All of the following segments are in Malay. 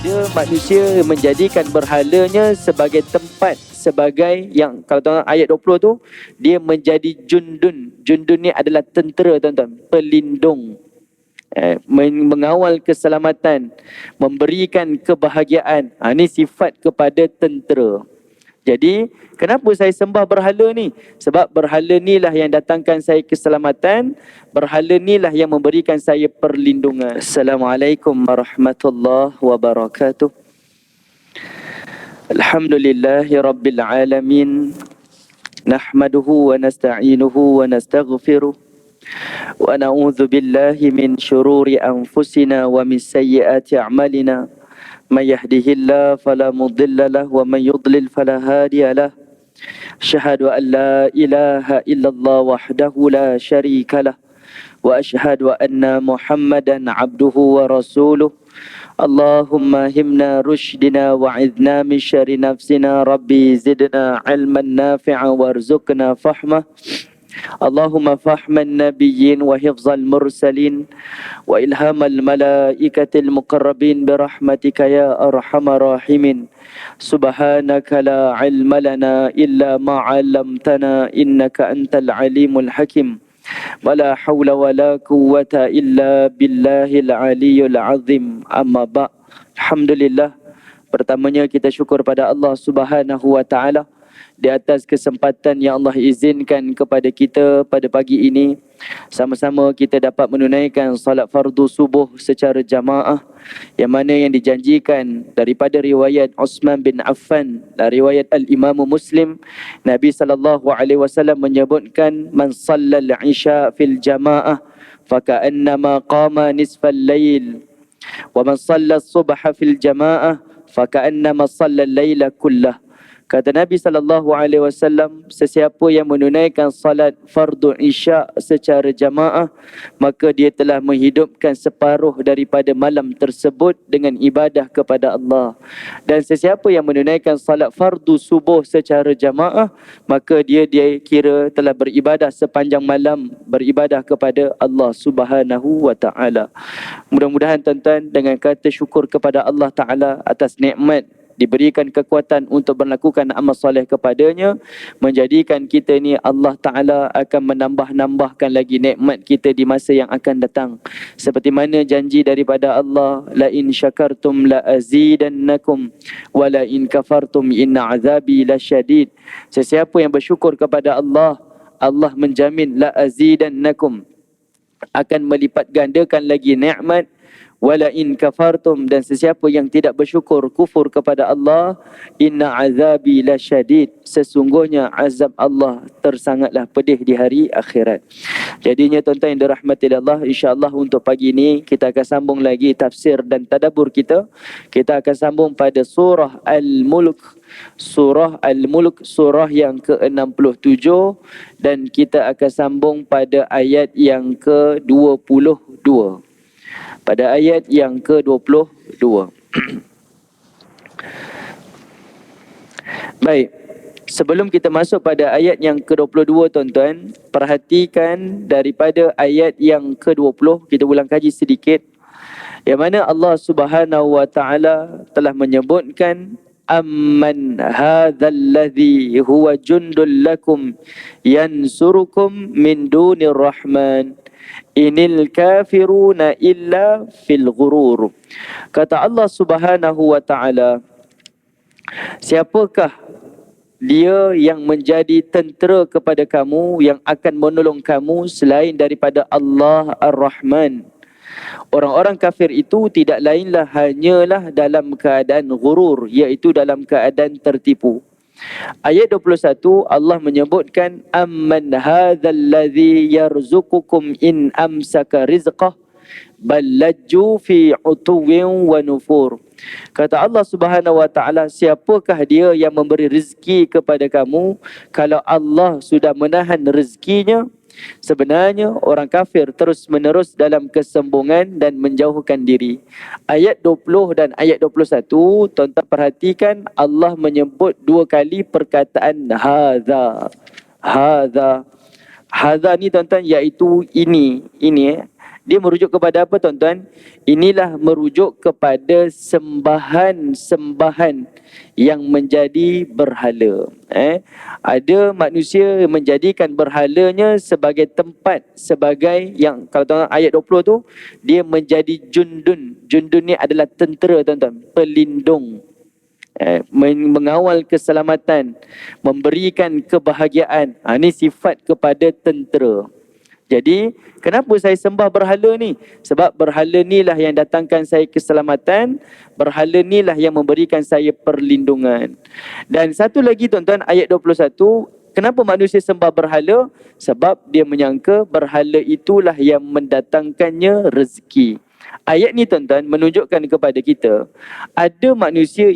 Dia manusia menjadikan berhalanya sebagai tempat, sebagai yang kalau tuan ayat 20 tu, dia menjadi jundun. Jundun ni adalah tentera tuan-tuan, pelindung. Mengawal keselamatan, memberikan kebahagiaan. Ini sifat kepada tentera. Jadi, kenapa saya sembah berhala ni? Sebab berhala ni lah yang datangkan saya keselamatan. Berhala ni lah yang memberikan saya perlindungan. Assalamualaikum warahmatullahi wabarakatuh. Alhamdulillahi rabbil alamin. Nahmaduhu wa nasta'inuhu wa nastaghfiruh. Wa na'udzu billahi min syururi anfusina wa min sayyiati a'malina. من يهده الله فلا مضل له ومن يضلل فلا هادي له أشهد أن لا إله إلا الله وحده لا شريك له وأشهد أن محمدا عبده ورسوله اللهم همنا رشدنا وعذنا من شر نفسنا ربي زدنا علما نافعا وارزقنا فهمه اللهم فهم النبيين وحفظ المرسلين وإلهام الملائكة المقربين برحمتك يا أرحم الراحمين سبحانك لا علم لنا إلا ما علمتنا إنك أنت العليم الحكيم ولا حول ولا قوة إلا بالله العلي العظيم أما بعد الحمد لله. Pertamanya kita syukur pada Allah Subhanahu wa taala di atas kesempatan yang Allah izinkan kepada kita pada pagi ini. Sama-sama kita dapat menunaikan salat fardu subuh secara jamaah, yang mana yang dijanjikan daripada riwayat Uthman bin Affan dan riwayat Al-Imam Muslim, Nabi SAW menyebutkan man sallal isya fil jamaah faka'annama qama nisfal lail wa man sallal subha fil jamaah faka'annama sallal laila kullah. Kata Nabi SAW, sesiapa yang menunaikan salat fardu isya secara jamaah, maka dia telah menghidupkan separuh daripada malam tersebut dengan ibadah kepada Allah. Dan sesiapa yang menunaikan salat fardu subuh secara jamaah, maka dia kira telah beribadah sepanjang malam, beribadah kepada Allah Subhanahu wa taala. Mudah-mudahan tuan-tuan dengan kata syukur kepada Allah Taala atas nikmat diberikan kekuatan untuk melakukan amal soleh kepadanya, menjadikan kita ni Allah Ta'ala akan menambah-nambahkan lagi nikmat kita di masa yang akan datang. Seperti mana janji daripada Allah, la in syakartum la azidannakum wa la in kafartum inna azabi lasyadid. Sesiapa yang bersyukur kepada Allah, Allah menjamin la azidannakum, akan melipat gandakan lagi nikmat. Wala in kafartum, dan sesiapa yang tidak bersyukur, kufur kepada Allah, inna azabi lasyadid, sesungguhnya azab Allah tersangatlah pedih di hari akhirat. Jadinya tuan-tuan yang dirahmati Allah, insya-Allah untuk pagi ini kita akan sambung lagi tafsir dan tadabbur kita. Kita akan sambung pada surah Al-Mulk. Surah Al-Mulk, surah yang ke-67, dan kita akan sambung pada ayat yang ke-22. Pada ayat yang ke-22. Baik, sebelum kita masuk pada ayat yang ke-22 tuan-tuan, perhatikan daripada ayat yang ke-20, kita ulang kaji sedikit, yang mana Allah Subhanahu wa taala telah menyebutkan amman hadzal ladzi huwa jundul lakum yansurukum min dunir rahman inil kafiruna illa fil ghurur. Kata Allah Subhanahu wa taala, siapakah dia yang menjadi tentera kepada kamu, yang akan menolong kamu selain daripada Allah Ar-Rahman? Orang-orang kafir itu tidak lainlah hanyalah dalam keadaan ghurur, iaitu dalam keadaan tertipu. Ayat 21 Allah menyebutkan amman hadzal ladzi yarzuqukum in amsaka rizqah bal lajju fi utuwin wa nufur. Kata Allah Subhanahu wa taala, siapakah dia yang memberi rezeki kepada kamu kalau Allah sudah menahan rezekinya? Sebenarnya orang kafir terus menerus dalam kesombongan dan menjauhkan diri. Ayat 20 dan ayat 21, tuan-tuan perhatikan, Allah menyebut dua kali perkataan hadza. Hadza ni tuan-tuan iaitu ini Dia merujuk kepada apa tuan-tuan? Inilah merujuk kepada sembahan-sembahan yang menjadi berhala. Ada manusia menjadikan berhalanya sebagai tempat, sebagai yang kalau tuan-tuan ayat 20 tu, dia menjadi jundun. Jundun ni adalah tentera tuan-tuan, pelindung. Mengawal keselamatan, memberikan kebahagiaan. Ini sifat kepada tentera. Jadi, kenapa saya sembah berhala ni? Sebab berhala ni lah yang datangkan saya keselamatan, berhala ni lah yang memberikan saya perlindungan. Dan satu lagi tuan-tuan, ayat 21, kenapa manusia sembah berhala? Sebab dia menyangka berhala itulah yang mendatangkannya rezeki. Ayat ni tuan-tuan menunjukkan kepada kita, ada manusia,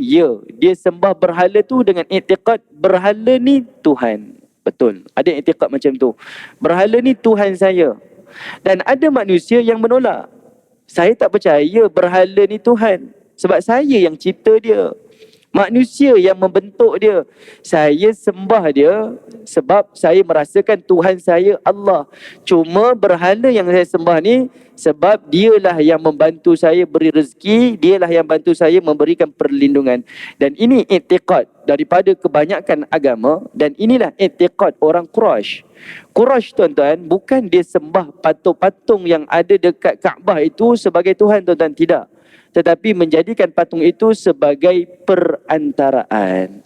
dia sembah berhala tu dengan iktikad berhala ni Tuhan. Betul, ada iktikad macam tu. Berhala ni Tuhan saya. Dan ada manusia yang menolak. Saya tak percaya berhala ni Tuhan. Sebab saya yang cipta dia. Manusia yang membentuk dia. Saya sembah dia sebab saya merasakan Tuhan saya Allah. Cuma berhala yang saya sembah ni sebab dialah yang membantu saya beri rezeki, dialah yang bantu saya memberikan perlindungan. Dan ini i'tiqad daripada kebanyakan agama, dan inilah i'tiqad orang Quraisy. Quraisy tuan-tuan, bukan dia sembah patung-patung yang ada dekat Kaabah itu sebagai Tuhan tuan-tuan, tidak. Tetapi menjadikan patung itu sebagai perantaraan.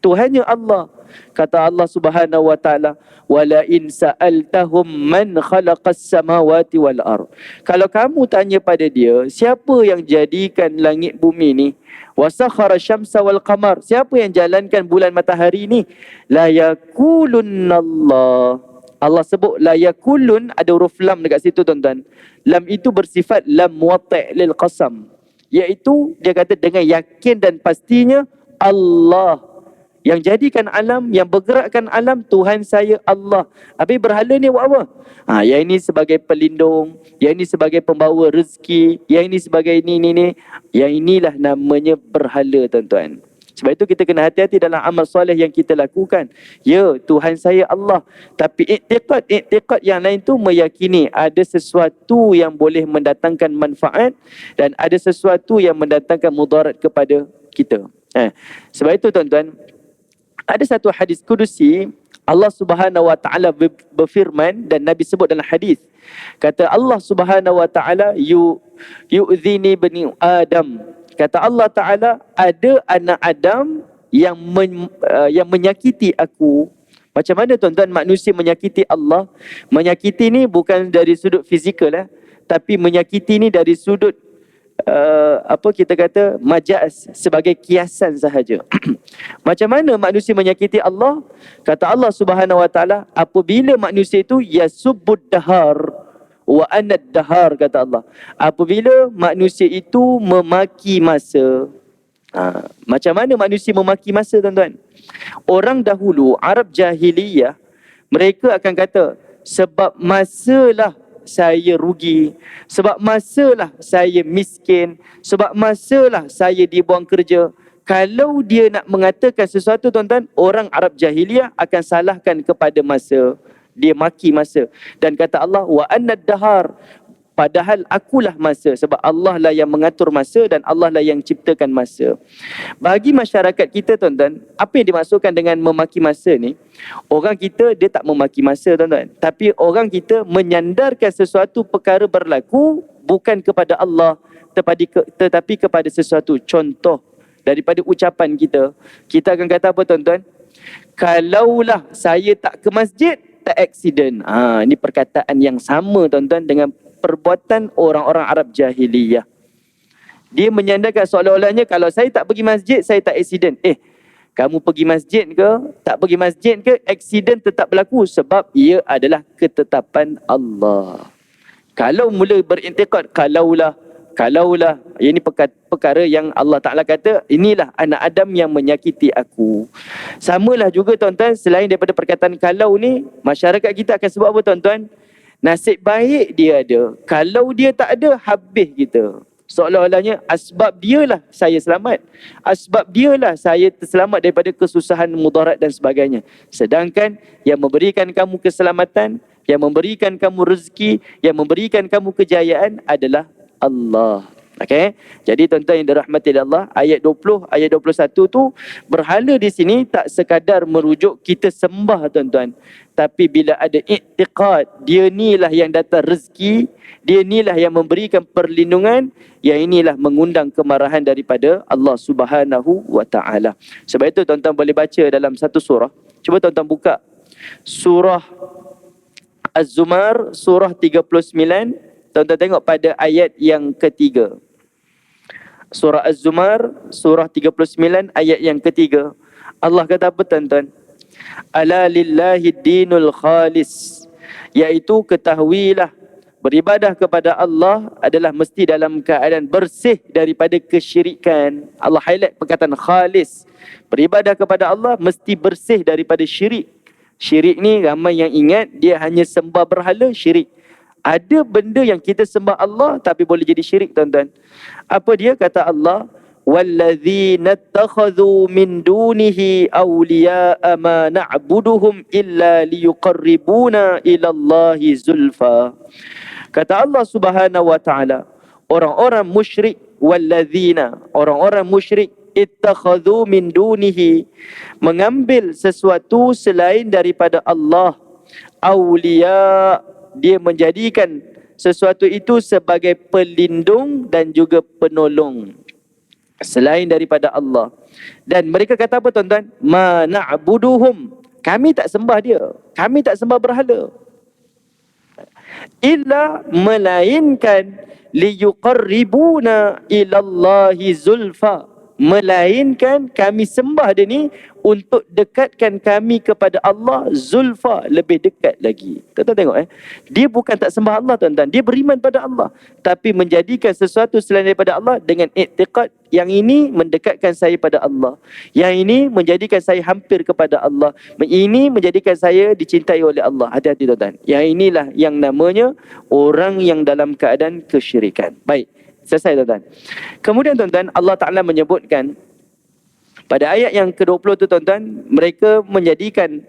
Tuhannya Allah. Kata Allah Subhanahu wa taala, "Wala in sa'altahum man khalaqas samawati wal ard." Kalau kamu tanya pada dia, siapa yang jadikan langit bumi ni? Wasakhara syamsa wal qamar. Siapa yang jalankan bulan matahari ni? La yakulunallah. Allah sebut la yakulun, ada huruf lam dekat situ tuan-tuan. Lam itu bersifat lam muwatti' lil qasam. Iaitu dia kata dengan yakin dan pastinya Allah yang jadikan alam, yang bergerakkan alam, Tuhan saya Allah. Habis berhala ni buat apa? Yang ini sebagai pelindung, yang ini sebagai pembawa rezeki, yang ini sebagai ni. Yang inilah namanya berhala tuan-tuan. Sebab itu kita kena hati-hati dalam amal soleh yang kita lakukan. Ya, Tuhan saya Allah. Tapi iktikad yang lain tu meyakini ada sesuatu yang boleh mendatangkan manfaat dan ada sesuatu yang mendatangkan mudarat kepada kita. Sebab itu tuan-tuan, ada satu hadis kudusi, Allah Subhanahu wa taala berfirman dan Nabi sebut dalam hadis. Kata Allah Subhanahu wa taala, yu'dhini bani Adam. Kata Allah Taala, ada anak Adam yang menyakiti aku. Macam mana tuan-tuan manusia menyakiti Allah? Menyakiti ni bukan dari sudut fizikal tapi menyakiti ni dari sudut kita kata majaz, sebagai kiasan sahaja. Macam mana manusia menyakiti Allah? Kata Allah Subhanahu wa taala, apabila manusia itu yasubbud dahar wa anad dahar, kata Allah, apabila manusia itu memaki masa. Macam mana manusia memaki masa tuan-tuan? Orang dahulu, Arab jahiliyah, mereka akan kata, sebab masalah saya rugi, sebab masalah saya miskin, sebab masalah saya dibuang kerja. Kalau dia nak mengatakan sesuatu tuan-tuan, orang Arab jahiliyah akan salahkan kepada masa. Dia maki masa. Dan kata Allah, wa annad dahar, padahal akulah masa. Sebab Allah lah yang mengatur masa dan Allah lah yang ciptakan masa. Bagi masyarakat kita tuan-tuan, apa yang dimaksudkan dengan memaki masa ni? Orang kita dia tak memaki masa tuan-tuan, tapi orang kita menyandarkan sesuatu perkara berlaku bukan kepada Allah, tetapi kepada sesuatu. Contoh daripada ucapan kita, kita akan kata apa tuan-tuan? Kalaulah saya tak ke masjid, tak aksiden. Ini perkataan yang sama tuan-tuan dengan perbuatan orang-orang Arab jahiliyah. Dia menyandarkan seolah-olahnya kalau saya tak pergi masjid, saya tak aksiden. Kamu pergi masjid ke, tak pergi masjid ke, aksiden tetap berlaku sebab ia adalah ketetapan Allah. Kalau mula berintikad, kalaulah, ini perkara yang Allah Ta'ala kata, inilah anak Adam yang menyakiti aku. Samalah juga tuan-tuan, selain daripada perkataan kalau ni, masyarakat kita akan sebut apa tuan-tuan? Nasib baik dia ada. Kalau dia tak ada, habis kita. Seolah-olahnya asbab dialah saya selamat. Asbab dialah saya terselamat daripada kesusahan, mudarat dan sebagainya. Sedangkan yang memberikan kamu keselamatan, Yang memberikan kamu rezeki, yang memberikan kamu kejayaan adalah Allah. Okey. Jadi tuan-tuan yang dirahmati Allah, ayat 20, ayat 21 tu berhala di sini tak sekadar merujuk kita sembah tuan-tuan. Tapi bila ada i'tiqad, dia inilah yang datang rezeki, dia inilah yang memberikan perlindungan, yang inilah mengundang kemarahan daripada Allah Subhanahu wa taala. Sebab itu tuan-tuan boleh baca dalam satu surah. Cuba tuan-tuan buka surah Az-Zumar surah 39. Tuan-tuan tengok pada ayat yang ketiga. Surah Az-Zumar, surah 39, ayat yang ketiga. Allah kata apa tuan-tuan? Ala lillahi dinul khalis. Iaitu ketahuilah, beribadah kepada Allah adalah mesti dalam keadaan bersih daripada kesyirikan. Allah highlight perkataan khalis. Beribadah kepada Allah mesti bersih daripada syirik. Syirik ni ramai yang ingat dia hanya sembah berhala, syirik. Ada benda yang kita sembah Allah tapi boleh jadi syirik tuan-tuan. Apa dia? Kata Allah, walladzina takhadhu min dunihi awliya'a ma na'buduhum illa liyuqarribuna ila Allahi zulfa. Kata Allah Subhanahu wa taala, orang-orang musyrik, walladzina, orang-orang musyrik, ittakhadhu min dunihi, mengambil sesuatu selain daripada Allah, awliya, dia menjadikan sesuatu itu sebagai pelindung dan juga penolong selain daripada Allah. Dan mereka kata apa tuan-tuan? Ma na'buduhum, kami tak sembah dia, kami tak sembah berhala, illa, melainkan, liyuqarribuna ilallahi zulfa, melainkan kami sembah dia ni untuk dekatkan kami kepada Allah, zulfa, lebih dekat lagi. Tuan-tuan tengok dia bukan tak sembah Allah tuan-tuan, dia beriman pada Allah, tapi menjadikan sesuatu selain daripada Allah dengan i'tiqad, yang ini mendekatkan saya pada Allah, yang ini menjadikan saya hampir kepada Allah, ini menjadikan saya dicintai oleh Allah. Hati-hati tuan-tuan, yang inilah yang namanya orang yang dalam keadaan kesyirikan. Baik, selesai tuan-tuan. Kemudian tuan-tuan, Allah Ta'ala menyebutkan pada ayat yang ke-20 tu tuan-tuan, mereka menjadikan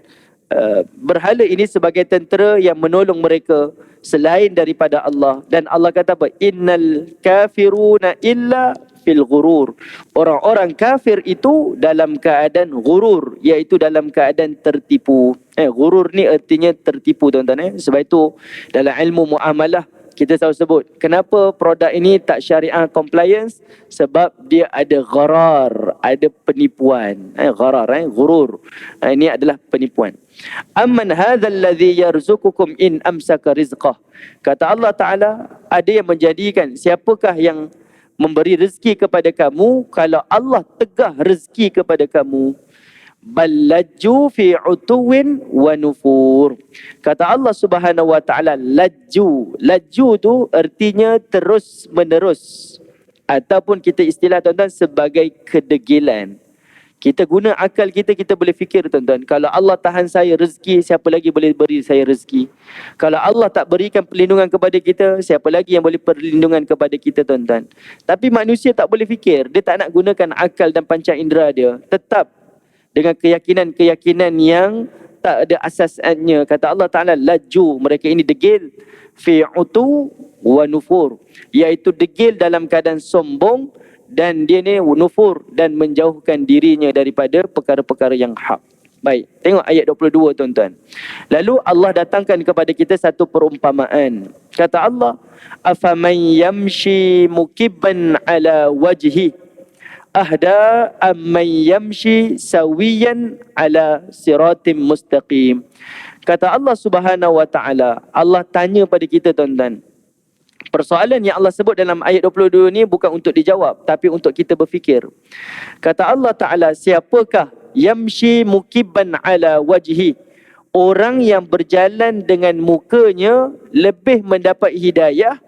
berhala ini sebagai tentera yang menolong mereka selain daripada Allah. Dan Allah kata apa? Innal kafiruna illa fil ghurur. Orang-orang kafir itu dalam keadaan ghurur, iaitu dalam keadaan tertipu. Ghurur ni artinya tertipu tuan-tuan. Sebab itu dalam ilmu muamalah kita selalu sebut, kenapa produk ini tak syariah compliance? Sebab dia ada gharar, ada penipuan. Gharar, ghurur. Ini adalah penipuan. Amman hadzal ladzi yarzuqukum in amsaka rizqah. Kata Allah Ta'ala, ada yang menjadikan, siapakah yang memberi rezeki kepada kamu kalau Allah tegah rezeki kepada kamu? Ballaju fi utuwin wa nufur. Kata Allah Subhanahu wa taala, laju. Laju tu artinya terus menerus, ataupun kita istilah tuan-tuan sebagai kedegilan. Kita guna akal kita, kita boleh fikir tuan-tuan, kalau Allah tahan saya rezeki, siapa lagi boleh beri saya rezeki? Kalau Allah tak berikan perlindungan kepada kita, siapa lagi yang boleh perlindungan kepada kita tuan-tuan? Tapi manusia tak boleh fikir, dia tak nak gunakan akal dan panca indera dia, tetap dengan keyakinan-keyakinan yang tak ada asasnya. Kata Allah Ta'ala, laju, mereka ini degil, fi utu wa nufur, iaitu degil dalam keadaan sombong, dan dia ni nufur, dan menjauhkan dirinya daripada perkara-perkara yang hak. Baik, tengok ayat 22 tuan-tuan. Lalu Allah datangkan kepada kita satu perumpamaan. Kata Allah, afaman yamshi mukibban ala wajhi ahda amman yamshi sawiyan ala siratim mustaqim. Kata Allah Subhanahu wa taala, Allah tanya pada kita tuan-tuan. Persoalan yang Allah sebut dalam ayat 22 ni bukan untuk dijawab, tapi untuk kita berfikir. Kata Allah Ta'ala, siapakah yamshi mukibban ala wajhi, orang yang berjalan dengan mukanya lebih mendapat hidayah,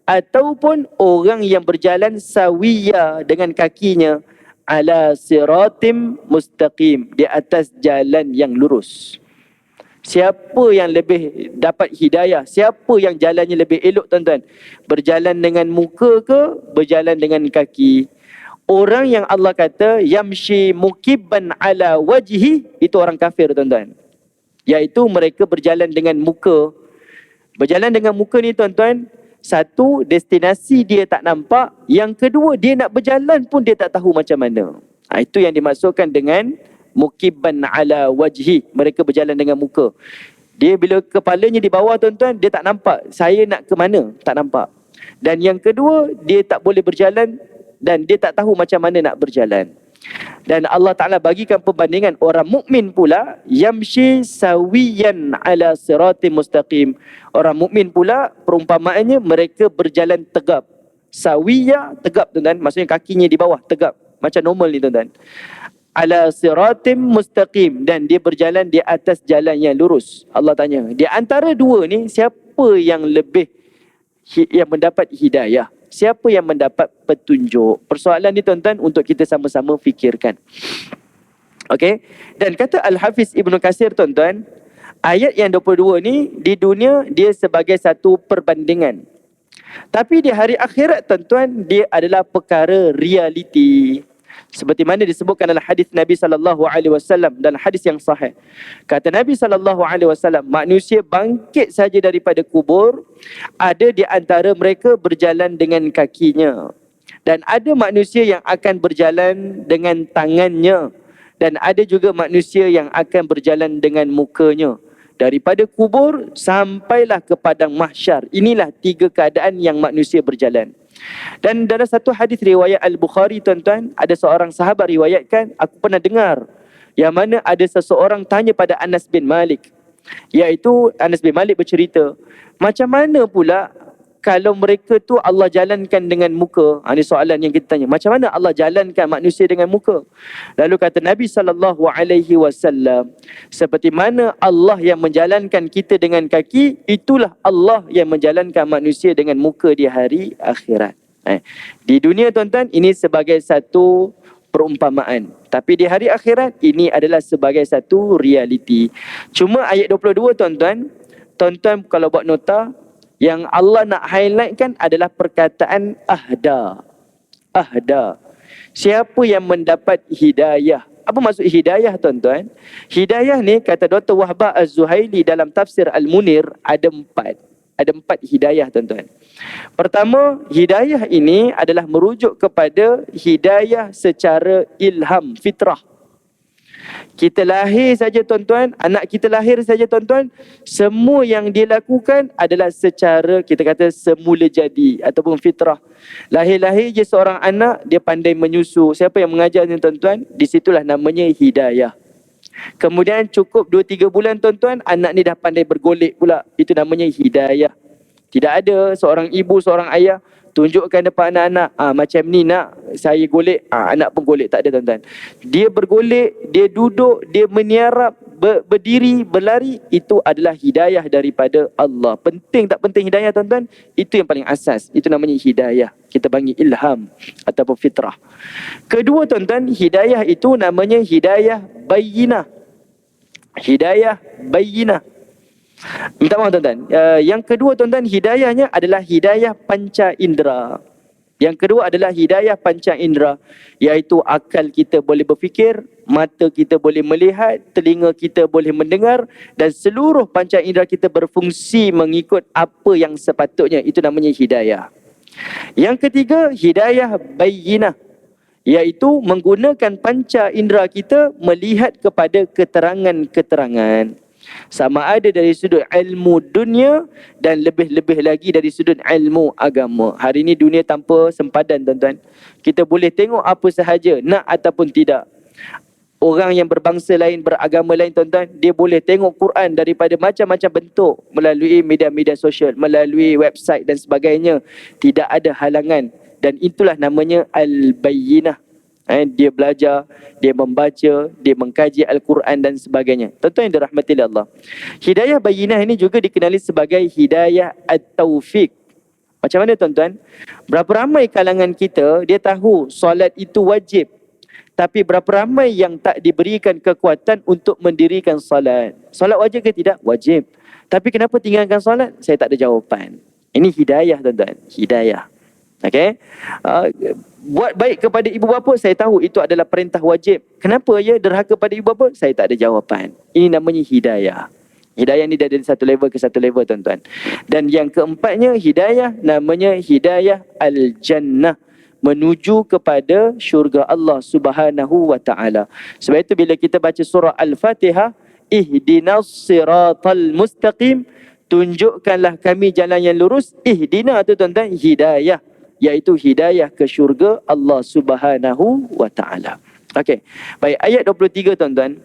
ataupun orang yang berjalan sawiya dengan kakinya ala siratim mustaqim, di atas jalan yang lurus. Siapa yang lebih dapat hidayah? Siapa yang jalannya lebih elok tuan-tuan? Berjalan dengan muka ke berjalan dengan kaki? Orang yang Allah kata yamshi mukibban ala wajhi, itu orang kafir tuan-tuan. Iaitu mereka berjalan dengan muka, Berjalan dengan muka ni tuan-tuan, satu, destinasi dia tak nampak. Yang kedua, dia nak berjalan pun dia tak tahu macam mana. Itu yang dimaksudkan dengan mukiban ala wajhi. Mereka berjalan dengan muka. Dia bila kepalanya di bawah tuan-tuan, dia tak nampak saya nak ke mana, tak nampak. Dan yang kedua, dia tak boleh berjalan dan dia tak tahu macam mana nak berjalan. Dan Allah Ta'ala bagikan perbandingan orang mukmin pula, yamshi sawiyan ala siratim mustaqim. Orang mukmin pula perumpamaannya mereka berjalan tegap. Sawiya, tegap tuan-tuan, maksudnya kakinya di bawah, tegap. Macam normal ni tuan-tuan. Ala siratim mustaqim, dan dia berjalan di atas jalan yang lurus. Allah tanya, di antara dua ni siapa yang lebih yang mendapat hidayah? Siapa yang mendapat petunjuk? Persoalan ni tuan-tuan untuk kita sama-sama fikirkan. Okey, dan kata Al-Hafiz Ibnu Katsir tuan-tuan, ayat yang 22 ni di dunia dia sebagai satu perbandingan. Tapi di hari akhirat tuan-tuan, dia adalah perkara realiti. Seperti mana disebutkan dalam hadis Nabi SAW, dalam hadis yang sahih. Kata Nabi SAW, manusia bangkit saja daripada kubur, ada di antara mereka berjalan dengan kakinya. Dan ada manusia yang akan berjalan dengan tangannya. Dan ada juga manusia yang akan berjalan dengan mukanya. Daripada kubur sampailah ke padang mahsyar. Inilah tiga keadaan yang manusia berjalan. Dan dalam satu hadis riwayat Al-Bukhari tuan-tuan, ada seorang sahabat riwayatkan, aku pernah dengar, yang mana ada seseorang tanya pada Anas bin Malik. Iaitu Anas bin Malik bercerita, macam mana pula kalau mereka tu Allah jalankan dengan muka? Ini soalan yang kita tanya. Macam mana Allah jalankan manusia dengan muka? Lalu kata Nabi SAW, seperti mana Allah yang menjalankan kita dengan kaki, itulah Allah yang menjalankan manusia dengan muka di hari akhirat. Di dunia tuan-tuan, ini sebagai satu perumpamaan. Tapi di hari akhirat, ini adalah sebagai satu realiti. Cuma ayat 22 tuan-tuan, tuan-tuan kalau buat nota, yang Allah nak highlightkan adalah perkataan ahda. Ahda. Siapa yang mendapat hidayah? Apa maksud hidayah tuan-tuan? Hidayah ni kata Dr. Wahbah Az-Zuhaili dalam tafsir Al-Munir ada empat. Ada empat hidayah tuan-tuan. Pertama, hidayah ini adalah merujuk kepada hidayah secara ilham, fitrah. Kita lahir saja tuan-tuan, anak kita lahir saja tuan-tuan, semua yang dia lakukan adalah secara kita kata semula jadi ataupun fitrah. Lahir-lahir je seorang anak, dia pandai menyusu. Siapa yang mengajarnya tuan-tuan? Disitulah namanya hidayah. Kemudian cukup 2-3 bulan tuan-tuan, anak ni dah pandai bergolek pula. Itu namanya hidayah. Tidak ada seorang ibu, seorang ayah tunjukkan depan anak-anak, macam ni nak saya golek, anak pun golek. Tak ada tuan-tuan. Dia bergolek, dia duduk, dia meniarap, berdiri, berlari. Itu adalah hidayah daripada Allah. Penting tak penting hidayah tuan-tuan? Itu yang paling asas. Itu namanya hidayah. Kita panggil ilham ataupun fitrah. Kedua tuan-tuan, hidayah itu namanya hidayah bayyinah. Hidayah bayyinah. Minta maaf tuan-tuan. Yang kedua tuan-tuan, hidayahnya adalah hidayah panca indera. Yang kedua adalah hidayah panca indera, iaitu akal kita boleh berfikir, mata kita boleh melihat, telinga kita boleh mendengar, dan seluruh panca indera kita berfungsi mengikut apa yang sepatutnya. Itu namanya hidayah. Yang ketiga, hidayah bayyinah, iaitu menggunakan panca indera kita melihat kepada keterangan-keterangan. Sama ada dari sudut ilmu dunia dan lebih-lebih lagi dari sudut ilmu agama. Hari ini dunia tanpa sempadan tuan-tuan. Kita boleh tengok apa sahaja, nak ataupun tidak. Orang yang berbangsa lain, beragama lain tuan-tuan, dia boleh tengok Quran daripada macam-macam bentuk melalui media-media sosial, melalui website dan sebagainya. Tidak ada halangan. Dan itulah namanya al-bayyinah. Dia belajar, dia membaca, dia mengkaji Al-Quran dan sebagainya. Tuan-tuan yang dirahmati oleh Allah. Hidayah bayyinah ini juga dikenali sebagai hidayah at-taufiq. Macam mana tuan-tuan? Berapa ramai kalangan kita, dia tahu solat itu wajib. Tapi berapa ramai yang tak diberikan kekuatan untuk mendirikan solat? Solat wajib ke tidak? Wajib. Tapi kenapa tinggalkan solat? Saya tak ada jawapan. Ini hidayah tuan-tuan. Hidayah. Okey. Buat baik kepada ibu bapa, saya tahu itu adalah perintah wajib. Kenapa ya derhaka pada ibu bapa? Saya tak ada jawapan. Ini namanya hidayah. Hidayah ni dari satu level ke satu level, tuan-tuan. Dan yang keempatnya, hidayah namanya hidayah al-jannah, menuju kepada syurga Allah Subhanahu wa taala. Sebab itu bila kita baca surah Al-Fatihah, ihdinas siratal mustaqim, tunjukkanlah kami jalan yang lurus. Ihdina tu tuan-tuan hidayah, iaitu hidayah ke syurga Allah Subhanahu wa taala. Okey. Baik, ayat 23 tuan-tuan.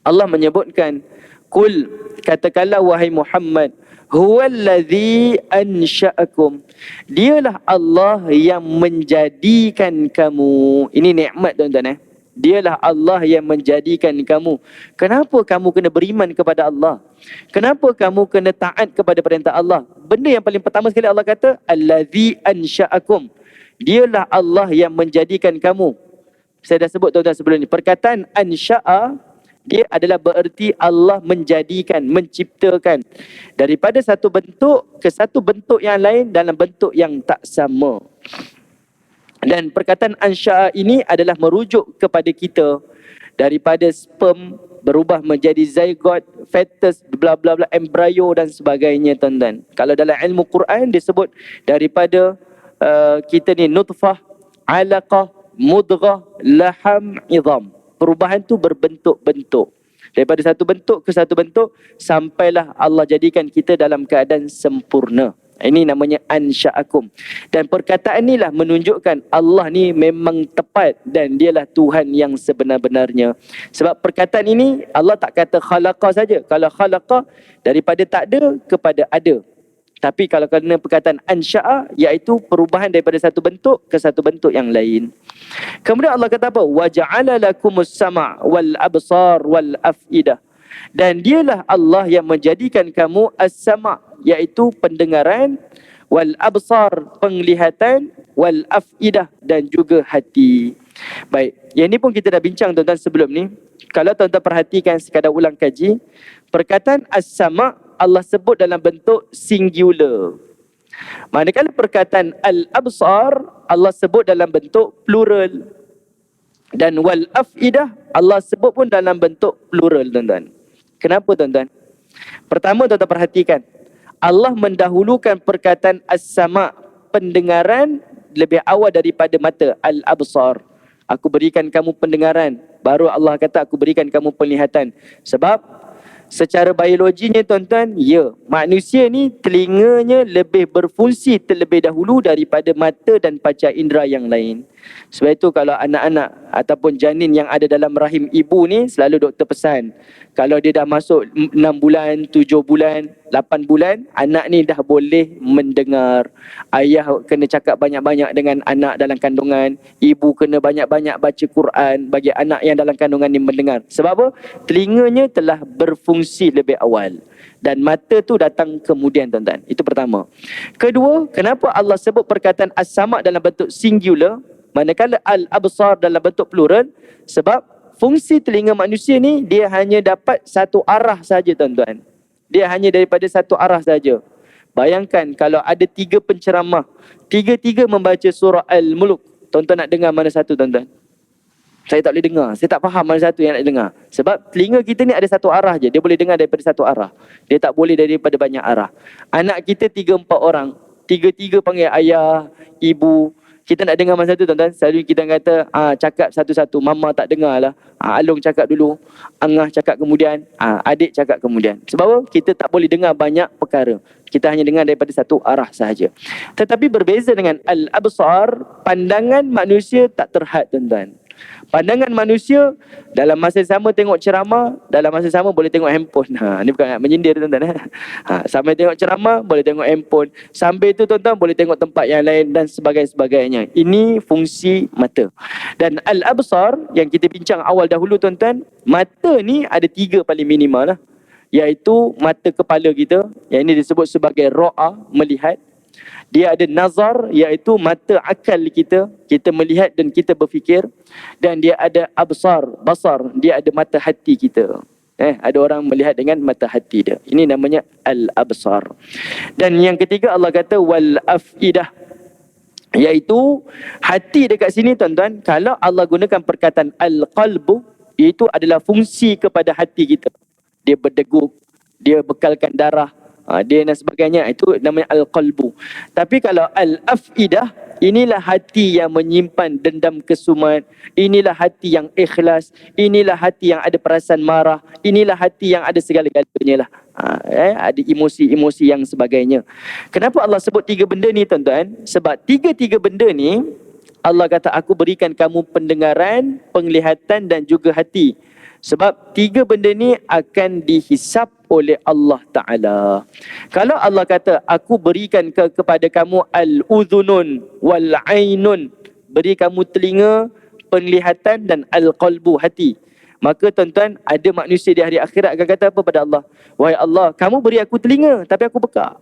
Allah menyebutkan, "Qul," katakanlah wahai Muhammad, "Huwallazi ansha'akum." Dialah Allah yang menjadikan kamu. Ini nikmat tuan-tuan. Dialah Allah yang menjadikan kamu. Kenapa kamu kena beriman kepada Allah? Kenapa kamu kena taat kepada perintah Allah? Benda yang paling pertama sekali Allah kata, "Allazi ansha'akum." Dialah Allah yang menjadikan kamu. Saya dah sebut tuan-tuan sebelum ni. Perkataan ansya'a, dia adalah bererti Allah menjadikan, menciptakan daripada satu bentuk ke satu bentuk yang lain dalam bentuk yang tak sama. Dan perkataan ansya'a ini adalah merujuk kepada kita daripada sperm berubah menjadi zygote, fetus, bla bla bla, embrio dan sebagainya, tuan-tuan. Kalau dalam ilmu Quran disebut daripada kita ni nutfah, alaqah, mudghah, laham, idham. Perubahan tu berbentuk-bentuk. Daripada satu bentuk ke satu bentuk, sampailah Allah jadikan kita dalam keadaan sempurna. Ini namanya ansya'akum. Dan perkataan inilah menunjukkan Allah ni memang tepat dan dialah Tuhan yang sebenar-benarnya. Sebab perkataan ini Allah tak kata khalaqa saja. Kalau khalaqa, daripada tak ada kepada ada. Tapi kalau kena perkataan ansya'a, iaitu perubahan daripada satu bentuk ke satu bentuk yang lain. Kemudian Allah kata apa? وَجَعَلَ لَكُمُ السَّمَعَ وَالْأَبْصَارِ وَالْأَفْئِدَةِ. Dan dialah Allah yang menjadikan kamu as-sama', iaitu pendengaran, wal-absar, penglihatan, wal-af'idah, dan juga hati. Baik, yang ni pun kita dah bincang tuan-tuan sebelum ni. Kalau tuan-tuan perhatikan sekadar ulang kaji, perkataan as-sama' Allah sebut dalam bentuk singular. Manakala perkataan al-absar Allah sebut dalam bentuk plural. Dan wal-af'idah Allah sebut pun dalam bentuk plural, tuan-tuan. Kenapa, tuan-tuan? Pertama, tuan-tuan perhatikan, Allah mendahulukan perkataan as-sama', pendengaran, lebih awal daripada mata, al-absar. Aku berikan kamu pendengaran. Baru Allah kata aku berikan kamu penglihatan. Sebab secara biologinya, tuan-tuan, ya, manusia ni telinganya lebih berfungsi terlebih dahulu daripada mata dan panca indera yang lain. Sebab itu kalau anak-anak ataupun janin yang ada dalam rahim ibu ni, selalu doktor pesan, kalau dia dah masuk 6 bulan, 7 bulan, 8 bulan, anak ni dah boleh mendengar. Ayah kena cakap banyak-banyak dengan anak dalam kandungan. Ibu kena banyak-banyak baca Quran bagi anak yang dalam kandungan ni mendengar. Sebab apa? Telinganya telah berfungsi lebih awal. Dan mata tu datang kemudian, tuan-tuan. Itu pertama. Kedua, kenapa Allah sebut perkataan as-sama' dalam bentuk singular, manakala al-absar dalam bentuk plural? Sebab fungsi telinga manusia ni, dia hanya dapat satu arah saja, tuan-tuan. Dia hanya daripada satu arah saja. Bayangkan kalau ada 3 penceramah, tiga-tiga membaca surah Al-Mulk, tuan-tuan nak dengar mana satu, tuan-tuan? Saya tak boleh dengar. Saya tak faham mana satu yang nak dengar. Sebab telinga kita ni ada satu arah je. Dia boleh dengar daripada satu arah. Dia tak boleh daripada banyak arah. Anak kita 3-4 orang. Tiga-tiga panggil ayah, ibu. Kita nak dengar masa tu, tuan-tuan. Selalu kita kata, cakap satu-satu. Mama tak dengar lah. Along cakap dulu. Angah cakap kemudian. Adik cakap kemudian. Sebab apa? Kita tak boleh dengar banyak perkara. Kita hanya dengar daripada satu arah sahaja. Tetapi berbeza dengan al-absar, pandangan manusia tak terhad, tuan-tuan. Pandangan manusia dalam masa sama tengok ceramah, dalam masa sama boleh tengok handphone. Ni bukan nak menyindir, tuan-tuan. Sambil tengok ceramah boleh tengok handphone. Sambil tu, tuan-tuan, boleh tengok tempat yang lain dan sebagainya. Ini fungsi mata. Dan al-absar yang kita bincang awal dahulu, tuan-tuan, mata ni ada 3 paling minimal lah. Iaitu mata kepala kita, yang ini disebut sebagai ro'a, melihat. Dia ada nazar, iaitu mata akal kita, kita melihat dan kita berfikir. Dan dia ada absar, basar, dia ada mata hati kita. Ada orang melihat dengan mata hati dia. Ini namanya al-absar. Dan yang ketiga Allah kata wal afidah, iaitu hati dekat sini, tuan-tuan. Kalau Allah gunakan perkataan al-qalbu, itu adalah fungsi kepada hati kita. Dia berdegup, dia bekalkan darah, dia dan sebagainya, itu namanya al-qalbu. Tapi kalau al-afidah, inilah hati yang menyimpan dendam kesumat, inilah hati yang ikhlas, inilah hati yang ada perasaan marah, inilah hati yang ada segala-galanya lah. Ada emosi-emosi yang sebagainya. Kenapa Allah sebut 3 benda ni tuan-tuan? Sebab 3 benda ni Allah kata aku berikan kamu pendengaran, penglihatan dan juga hati. Sebab 3 benda ni akan dihisap oleh Allah Ta'ala. Kalau Allah kata, aku berikan kepada kamu al-udhunun wal-ainun, beri kamu telinga, penglihatan dan al-qalbu, hati. Maka tuan-tuan, ada manusia di hari akhirat akan kata apa pada Allah? Wahai Allah, kamu beri aku telinga tapi aku bekak.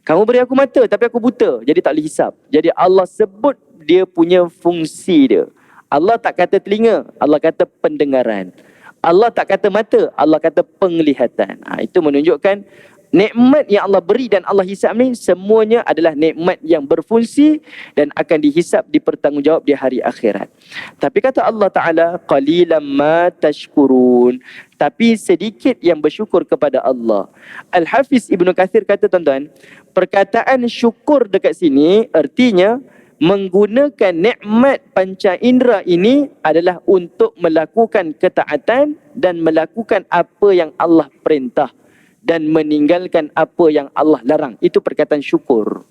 Kamu beri aku mata tapi aku buta. Jadi tak boleh hisap. Jadi Allah sebut dia punya fungsi dia. Allah tak kata telinga, Allah kata pendengaran. Allah tak kata mata, Allah kata penglihatan. Itu menunjukkan nikmat yang Allah beri dan Allah hisap ni semuanya adalah nikmat yang berfungsi dan akan dihisap, dipertanggungjawab di hari akhirat. Tapi kata Allah Ta'ala, qalilan ma tashkurun. Tapi sedikit yang bersyukur kepada Allah. Al-Hafiz Ibnu Kathir kata tuan-tuan, perkataan syukur dekat sini artinya menggunakan nikmat panca indera ini adalah untuk melakukan ketaatan dan melakukan apa yang Allah perintah dan meninggalkan apa yang Allah larang. Itu perkataan syukur.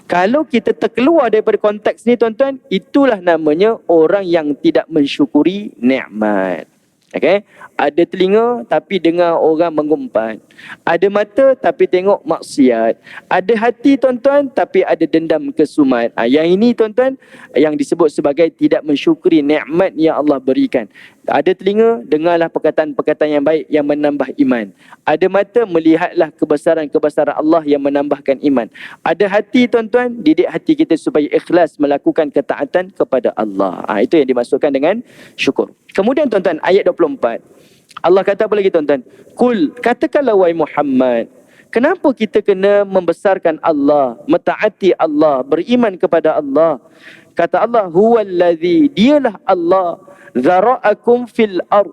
Kalau kita terkeluar daripada konteks ni tuan-tuan, itulah namanya orang yang tidak mensyukuri nikmat. Okay? Ada telinga tapi dengar orang mengumpat. Ada mata tapi tengok maksiat. Ada hati tuan-tuan tapi ada dendam kesumat. Yang ini tuan-tuan yang disebut sebagai tidak mensyukuri nikmat yang Allah berikan. Ada telinga, dengarlah perkataan-perkataan yang baik yang menambah iman. Ada mata, melihatlah kebesaran-kebesaran Allah yang menambahkan iman. Ada hati tuan-tuan, didik hati kita supaya ikhlas melakukan ketaatan kepada Allah. Itu yang dimaksudkan dengan syukur. Kemudian tuan-tuan, ayat 24. Allah kata apa lagi tuan-tuan? Kul, katakanlah wahai Muhammad, kenapa kita kena membesarkan Allah, mentaati Allah, beriman kepada Allah? Kata Allah, huwallazi, dialah Allah, zara'akum fil ard.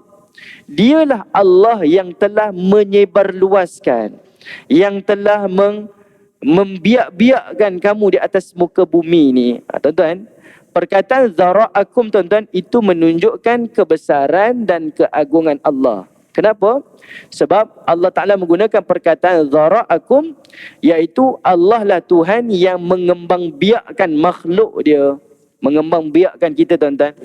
Dialah Allah yang telah menyebarluaskan, yang telah membiak-biakkan kamu di atas muka bumi ni. Tuan-tuan, perkataan zara'akum tuan-tuan itu menunjukkan kebesaran dan keagungan Allah. Kenapa? Sebab Allah Ta'ala menggunakan perkataan zara'akum, iaitu Allah lah Tuhan yang mengembangbiakkan makhluk dia. Mengembangbiakkan kita tuan-tuan.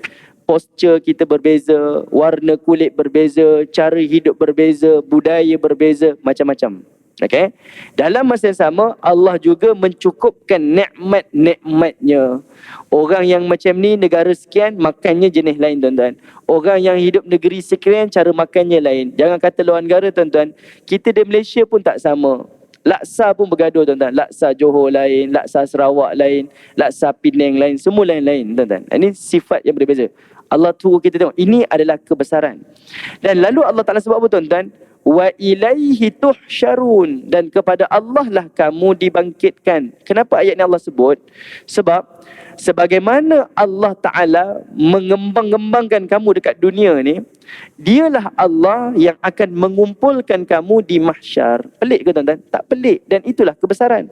Posture kita berbeza, warna kulit berbeza, cara hidup berbeza, budaya berbeza, macam-macam. Okay? Dalam masa yang sama, Allah juga mencukupkan nikmat-nikmatnya. Orang yang macam ni, negara sekian, makannya jenis lain tuan-tuan. Orang yang hidup negeri sekian, cara makannya lain. Jangan kata luar negara tuan-tuan. Kita di Malaysia pun tak sama. Laksa pun bergaduh tuan-tuan. Laksa Johor lain, laksa Sarawak lain, laksa Penang lain, semua lain-lain tuan-tuan. Ini sifat yang berbeza. Allah suruh kita tengok, ini adalah kebesaran. Dan lalu Allah Ta'ala sebab apa tuan-tuan? Wa ilaihi tuhsyarun, dan kepada Allah lah kamu dibangkitkan. Kenapa ayat ni Allah sebut? Sebab sebagaimana Allah Ta'ala mengembang-ngembangkan kamu dekat dunia ni, dialah Allah yang akan mengumpulkan kamu di mahsyar. Pelik ke tuan-tuan? Tak pelik, dan itulah kebesaran.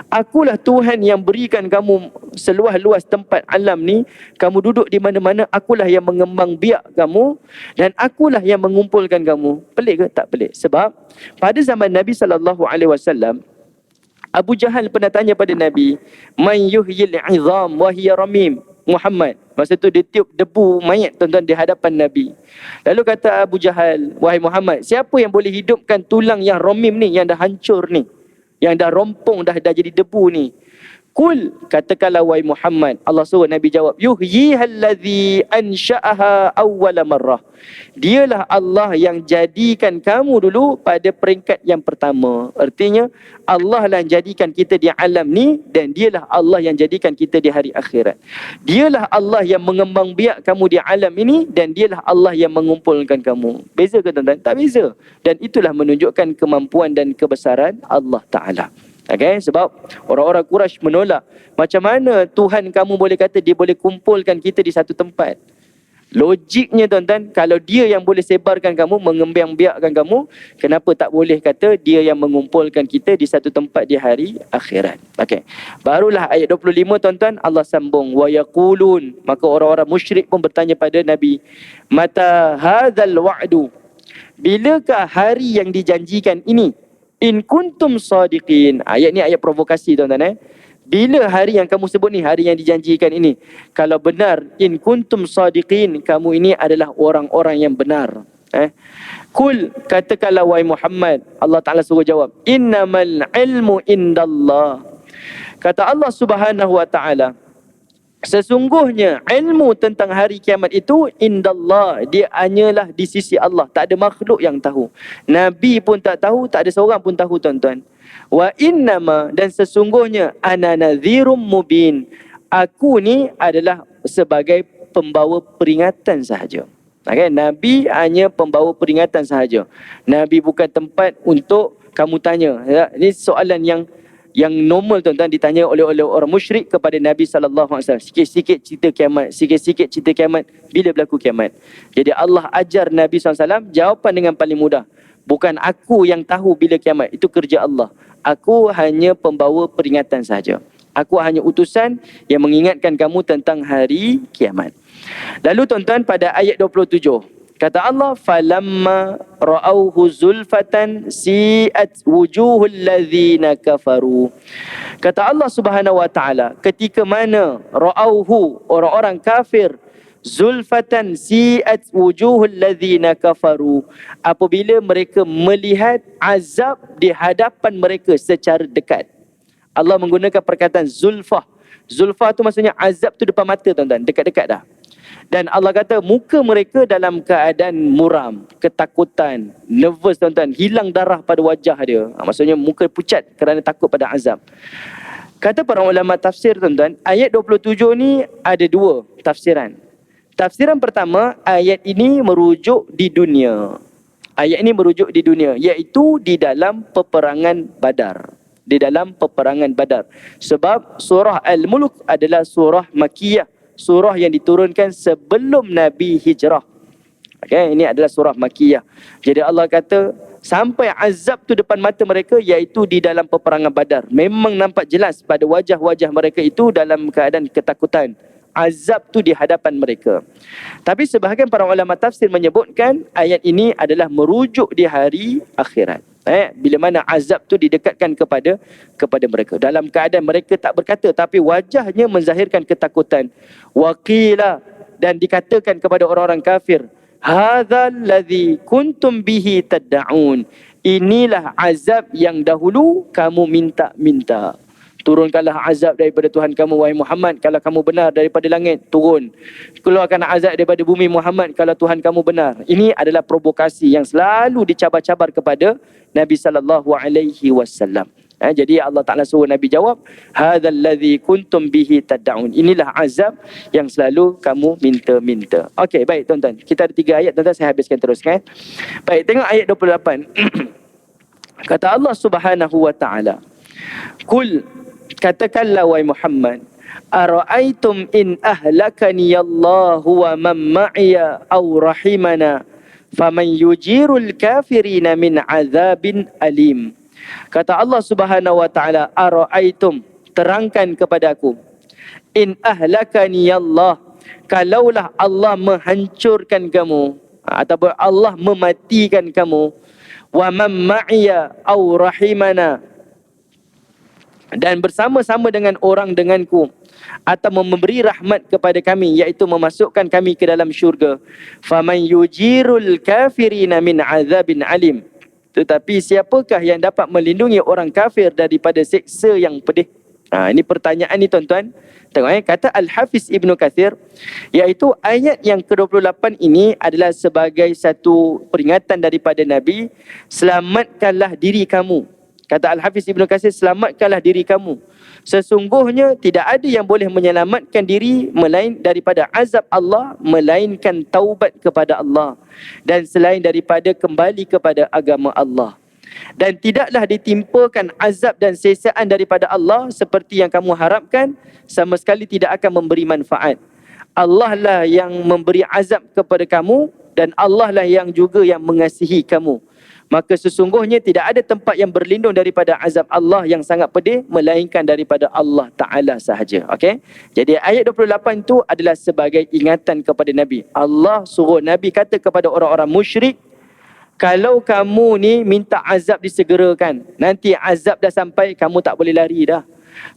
Akulah Tuhan yang berikan kamu seluas-luas tempat alam ni. Kamu duduk di mana-mana. Akulah yang mengembang biak kamu. Dan akulah yang mengumpulkan kamu. Pelik ke? Tak pelik. Sebab pada zaman Nabi SAW, Abu Jahal pernah tanya pada Nabi, Man yuhyil izam wa hiya ramim. Muhammad, masa tu dia tiup debu mayat tuan-tuan di hadapan Nabi. Lalu kata Abu Jahal, wahai Muhammad, siapa yang boleh hidupkan tulang yang ramim ni, yang dah hancur ni, yang dah rompong, dah jadi debu ni? Kul, katakanlah wahai Muhammad. Allah suruh Nabi jawab, yuhyihallazi ansha'aha awwala marrah. Dialah Allah yang jadikan kamu dulu pada peringkat yang pertama. Artinya Allah lah yang jadikan kita di alam ni, dan dialah Allah yang jadikan kita di hari akhirat. Dialah Allah yang mengembang biak kamu di alam ini, dan dialah Allah yang mengumpulkan kamu. Beza ke tuan-tuan? Tak beza. Dan itulah menunjukkan kemampuan dan kebesaran Allah Ta'ala. Okay? Sebab orang-orang Quraisy menolak. Macam mana Tuhan kamu boleh kata dia boleh kumpulkan kita di satu tempat? Logiknya tuan-tuan, kalau dia yang boleh sebarkan kamu, mengembang-biakkan kamu, kenapa tak boleh kata dia yang mengumpulkan kita di satu tempat di hari akhirat? Okey. Barulah ayat 25 tuan-tuan, Allah sambung, wa yaqulun, maka orang-orang musyrik pun bertanya pada Nabi, mata hadzal wa'du, bilakah hari yang dijanjikan ini? In kuntum sadiqin. Ayat ni ayat provokasi tuan-tuan. Bila hari yang kamu sebut ni, hari yang dijanjikan ini? Kalau benar, in kuntum sadiqin, kamu ini adalah orang-orang yang benar. Kul, katakanlah wahai Muhammad, Allah Ta'ala suruh jawab, innamal ilmu indallah. Kata Allah Subhanahu Wa Ta'ala, sesungguhnya ilmu tentang hari kiamat itu indallah, dia hanyalah di sisi Allah, tak ada makhluk yang tahu. Nabi pun tak tahu, tak ada seorang pun tahu tuan-tuan. Wa innama, dan sesungguhnya ana nadhirum mubin, aku ni adalah sebagai pembawa peringatan sahaja. Okay? Nabi hanya pembawa peringatan sahaja. Nabi bukan tempat untuk kamu tanya. Ini soalan yang normal tuan-tuan ditanya oleh orang musyrik kepada Nabi SAW. Sikit-sikit cerita kiamat, sikit-sikit cerita kiamat, bila berlaku kiamat. Jadi Allah ajar Nabi SAW jawapan dengan paling mudah. Bukan aku yang tahu bila kiamat, itu kerja Allah. Aku hanya pembawa peringatan sahaja. Aku hanya utusan yang mengingatkan kamu tentang hari kiamat. Lalu tuan-tuan, pada ayat 27, kata Allah, falamma ra'auhu zulfatan si'at wujuhul ladzina kafaru. Kata Allah Subhanahu Wa Ta'ala, ketika mana ra'auhu, orang-orang kafir, zulfatan si'at wujuhul ladzina kafaru, apabila mereka melihat azab di hadapan mereka secara dekat. Allah menggunakan perkataan zulfah. Zulfah tu maksudnya azab tu depan mata tuan-tuan, dekat-dekat dah. Dan Allah kata muka mereka dalam keadaan muram, ketakutan, nervous tuan-tuan, hilang darah pada wajah dia. Maksudnya muka pucat kerana takut pada azab. Kata para ulama tafsir tuan-tuan, ayat 27 ni ada dua tafsiran. Tafsiran pertama, ayat ini merujuk di dunia. Ayat ini merujuk di dunia, iaitu di dalam peperangan Badar. Di dalam peperangan Badar. Sebab surah Al-Mulk adalah surah Makkiyah, surah yang diturunkan sebelum Nabi hijrah. Okay, ini adalah surah Makkiyah. Jadi Allah kata sampai azab tu depan mata mereka, iaitu di dalam peperangan Badar. Memang nampak jelas pada wajah-wajah mereka itu dalam keadaan ketakutan. Azab tu di hadapan mereka. Tapi sebahagian para ulama tafsir menyebutkan ayat ini adalah merujuk di hari akhirat. Bila mana azab tu didekatkan kepada mereka dalam keadaan mereka tak berkata, tapi wajahnya menzahirkan ketakutan. Waqila, dan dikatakan kepada orang-orang kafir, hadzal ladzi kuntum bihi tad'un, inilah azab yang dahulu kamu minta-minta. Turunkanlah azab daripada Tuhan kamu wahai Muhammad kalau kamu benar daripada langit, turun. Keluarkan azab daripada bumi Muhammad kalau Tuhan kamu benar. Ini adalah provokasi yang selalu dicabar-cabar kepada Nabi SAW. Jadi Allah Ta'ala suruh Nabi jawab, hadzal ladzi kuntum bihi tad'un, inilah azab yang selalu kamu minta-minta. Okey, baik tuan-tuan, kita ada 3 ayat tuan-tuan, saya habiskan teruskan. Baik, tengok ayat 28. Kata Allah Subhanahu Wa Ta'ala, kul, katakanlah wahai Muhammad, ara'aitum in ahlakani Allahu wa man ma'iya aw rahimana faman yujirul kafirina min azabin alim. Kata Allah Subhanahu Wa Ta'ala, ara'aitum, terangkan kepadaku, in ahlakani Allah, kalaulah Allah menghancurkan kamu ataupun Allah mematikan kamu, wa man ma'iya aw rahimana, dan bersama-sama dengan orang denganku, atau memberi rahmat kepada kami, iaitu memasukkan kami ke dalam syurga, faman yujirul kafirina min azabin alim, tetapi siapakah yang dapat melindungi orang kafir daripada siksa yang pedih? Ini pertanyaan ni tuan-tuan. Tengok kata Al-Hafiz Ibn Kathir, iaitu ayat yang ke-28 ini adalah sebagai satu peringatan daripada Nabi, selamatkanlah diri kamu. Kata Al-Hafiz Ibn Kathir, selamatkanlah diri kamu. Sesungguhnya tidak ada yang boleh menyelamatkan diri melain daripada azab Allah, melainkan taubat kepada Allah, dan selain daripada kembali kepada agama Allah. Dan tidaklah ditimpakan azab dan sesaan daripada Allah seperti yang kamu harapkan, sama sekali tidak akan memberi manfaat. Allah lah yang memberi azab kepada kamu dan Allah lah yang juga yang mengasihi kamu. Maka sesungguhnya tidak ada tempat yang berlindung daripada azab Allah yang sangat pedih melainkan daripada Allah Ta'ala sahaja. Okey? Jadi ayat 28 itu adalah sebagai ingatan kepada Nabi. Allah suruh Nabi kata kepada orang-orang musyrik, kalau kamu ni minta azab disegerakan, nanti azab dah sampai, kamu tak boleh lari dah.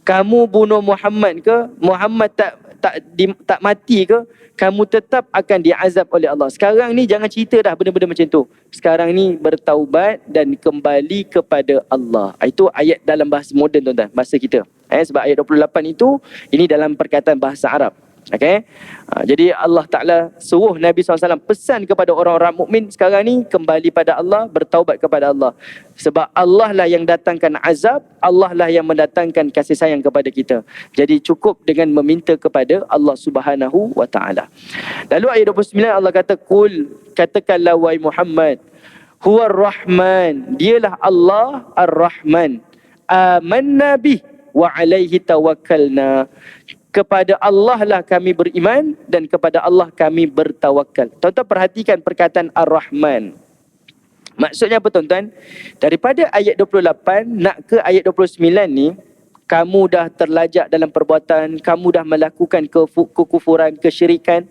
Kamu bunuh Muhammad ke, Muhammad tak mati ke, kamu tetap akan diazab oleh Allah. Sekarang ni jangan cerita dah benda-benda macam tu. Sekarang ni bertaubat dan kembali kepada Allah. Itu ayat dalam bahasa moden tuan-tuan, bahasa kita. Sebab ayat 28 itu, ini dalam perkataan bahasa Arab. Okay? Jadi Allah Ta'ala suruh Nabi SAW pesan kepada orang-orang mukmin sekarang ni kembali pada Allah, bertaubat kepada Allah. Sebab Allah lah yang datangkan azab, Allah lah yang mendatangkan kasih sayang kepada kita. Jadi cukup dengan meminta kepada Allah Subhanahu wa Ta'ala. Lalu ayat 29 Allah kata, Qul, katakanlah wahai Muhammad, Huwa Ar-Rahman, dialah Allah Ar-Rahman, amanna bih wa alaihi tawakkalna. Kepada Allah lah kami beriman dan kepada Allah kami bertawakal. Tuan-tuan perhatikan perkataan Ar-Rahman. Maksudnya apa tuan-tuan? Daripada ayat 28 nak ke ayat 29 ni, kamu dah terlajak dalam perbuatan, kamu dah melakukan kekufuran, kesyirikan.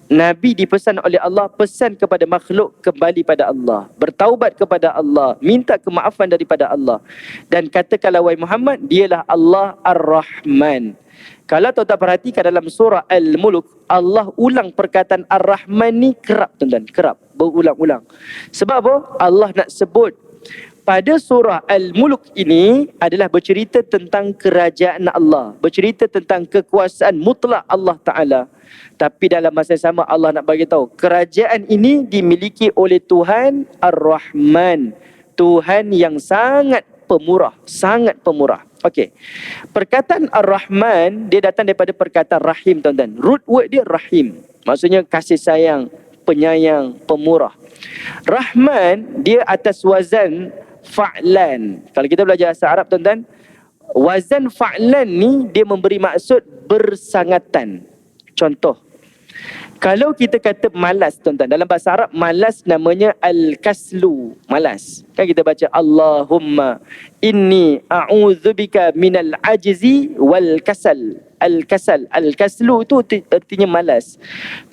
Nabi dipesan oleh Allah, pesan kepada makhluk kembali pada Allah, bertaubat kepada Allah, minta kemaafan daripada Allah. Dan katakanlah wahai Muhammad, dialah Allah Ar-Rahman. Kalau tuan-tuan perhatikan dalam surah Al-Mulk, Allah ulang perkataan Ar-Rahman ni kerap tuan-tuan, kerap, berulang-ulang. Sebab apa? Allah nak sebut pada surah Al-Mulk ini adalah bercerita tentang kerajaan Allah, bercerita tentang kekuasaan mutlak Allah Ta'ala. Tapi dalam masa yang sama Allah nak bagi tahu kerajaan ini dimiliki oleh Tuhan Ar-Rahman, Tuhan yang sangat pemurah, sangat pemurah. Okey. Perkataan Ar-Rahman dia datang daripada perkataan Rahim tuan-tuan. Root word dia Rahim. Maksudnya kasih sayang, penyayang, pemurah. Rahman dia atas wazan fa'lan. Kalau kita belajar bahasa Arab tuan-tuan, wazan fa'lan ni dia memberi maksud bersangatan. Contoh, kalau kita kata malas tuan-tuan, dalam bahasa Arab malas namanya al-kaslu, malas. Kan kita baca Allahumma inni a'udzubika minal ajzi wal kasal. Al-kasal, al-kaslu itu artinya malas.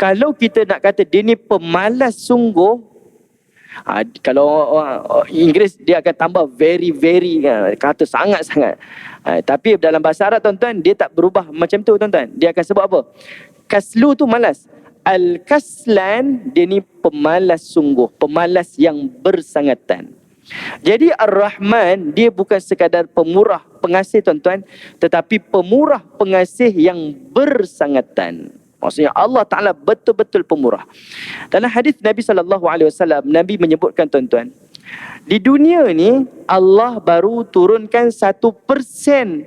Kalau kita nak kata dia ni pemalas sungguh, kalau Inggeris dia akan tambah very, kata sangat-sangat. Tapi dalam bahasa Arab tuan-tuan, dia tak berubah macam tu tuan-tuan. Dia akan sebut apa? Kaslu tu malas. Al-kaslan, dia ni pemalas sungguh, pemalas yang bersangatan. Jadi Ar-Rahman, dia bukan sekadar pemurah, pengasih tuan-tuan, tetapi pemurah, pengasih yang bersangatan. Maksudnya Allah Ta'ala betul-betul pemurah. Dalam hadis Nabi SAW, Nabi menyebutkan tuan-tuan, di dunia ni Allah baru turunkan 1%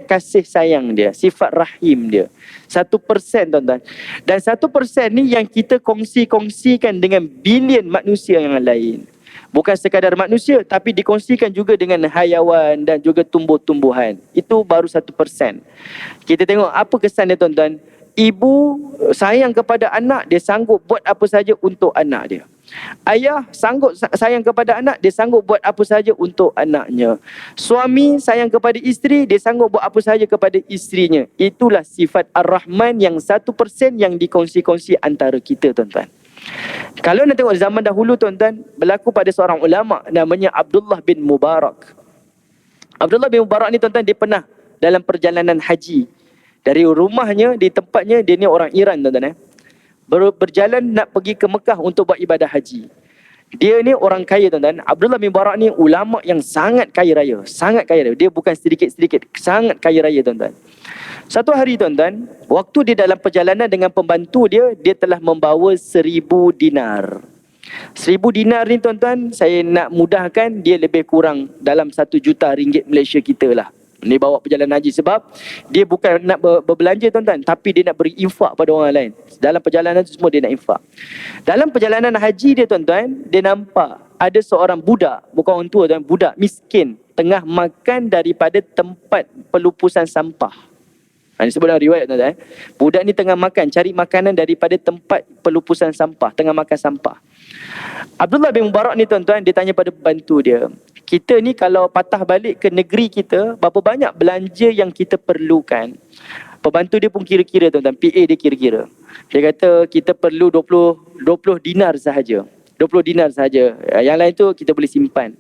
kasih sayang dia, sifat rahim dia. 1% tuan-tuan. Dan 1% ni yang kita kongsikan dengan bilion manusia yang lain. Bukan sekadar manusia, tapi dikongsikan juga dengan hayawan dan juga tumbuh-tumbuhan. Itu baru 1%. Kita tengok apa kesan dia tuan-tuan. Ibu sayang kepada anak, dia sanggup buat apa saja untuk anak dia. Ayah sanggup sayang kepada anak, dia sanggup buat apa saja untuk anaknya. Suami sayang kepada isteri, dia sanggup buat apa saja kepada isterinya. Itulah sifat Ar-Rahman yang 1% yang dikongsi-kongsi antara kita tuan-tuan. Kalau nak tengok zaman dahulu tuan-tuan, berlaku pada seorang ulama namanya Abdullah bin Mubarak. Abdullah bin Mubarak ni tuan-tuan, dia pernah dalam perjalanan haji. Dari rumahnya, di tempatnya, dia ni orang Iran tuan-tuan. Berjalan nak pergi ke Mekah untuk buat ibadah haji. Dia ni orang kaya tuan-tuan. Abdullah bin Mubarak ni ulama yang sangat kaya raya. Sangat kaya raya. Dia bukan sedikit-sedikit. Sangat kaya raya tuan-tuan. Satu hari tuan-tuan, waktu dia dalam perjalanan dengan pembantu dia, dia telah membawa 1,000 dinar. 1,000 dinar ni tuan-tuan, saya nak mudahkan, dia lebih kurang dalam 1 juta ringgit Malaysia kita lah. Dia bawa perjalanan haji sebab dia bukan nak berbelanja tuan-tuan, tapi dia nak beri infak pada orang lain. Dalam perjalanan tu semua dia nak infak. Dalam perjalanan haji dia tuan-tuan, dia nampak ada seorang budak, bukan orang tua tuan, budak miskin tengah makan daripada tempat pelupusan sampah. Ini sebut dalam riwayat tuan-tuan. Budak ni tengah makan, cari makanan daripada tempat pelupusan sampah, tengah makan sampah. Abdullah bin Mubarak ni tuan-tuan, dia tanya pada pembantu dia, kita ni kalau patah balik ke negeri kita, berapa banyak belanja yang kita perlukan? Pembantu dia pun kira-kira tuan-tuan, PA dia kira-kira. Dia kata kita perlu 20 dinar sahaja. 20 dinar sahaja. Yang lain tu kita boleh simpan.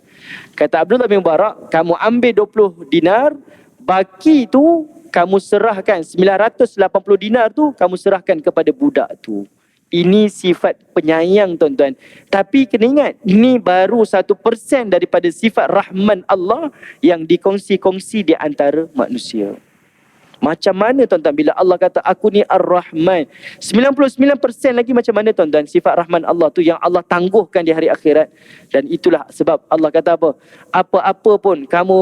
Kata Abdullah bin Mubarak, kamu ambil 20 dinar, baki tu kamu serahkan, 980 dinar tu kamu serahkan kepada budak tu. Ini sifat penyayang tuan-tuan. Tapi kena ingat, ini baru 1% daripada sifat rahman Allah yang dikongsi-kongsi di antara manusia. Macam mana tuan-tuan bila Allah kata aku ni Ar-Rahman, 99% lagi macam mana tuan-tuan sifat Rahman Allah tu yang Allah tangguhkan di hari akhirat. Dan itulah sebab Allah kata apa? Apa-apa pun kamu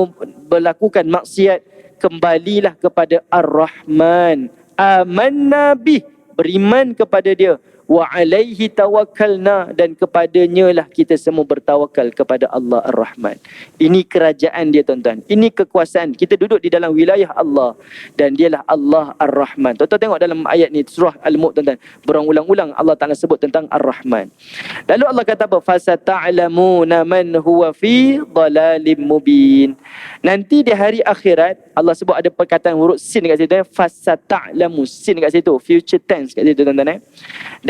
berlakukan maksiat, kembalilah kepada Ar-Rahman. Amanna bih, beriman kepada dia. Wa alaihi tawakkalna, dan kepadanya lah kita semua bertawakal kepada Allah Ar-Rahman. Ini kerajaan dia tuan-tuan. Ini kekuasaan. Kita duduk di dalam wilayah Allah dan dialah Allah Ar-Rahman. Tuan-tuan tengok dalam ayat ni surah Al-Mulk tuan-tuan. Berulang-ulang Allah Taala sebut tentang Ar-Rahman. Lalu Allah kata apa? Fasata'lamuna man huwa fi dhalalim mubin. Nanti di hari akhirat Allah sebut ada perkataan huruf sin dekat situ. Fasata'lamu, sin dekat situ. Future tense kat situ tuan-tuan.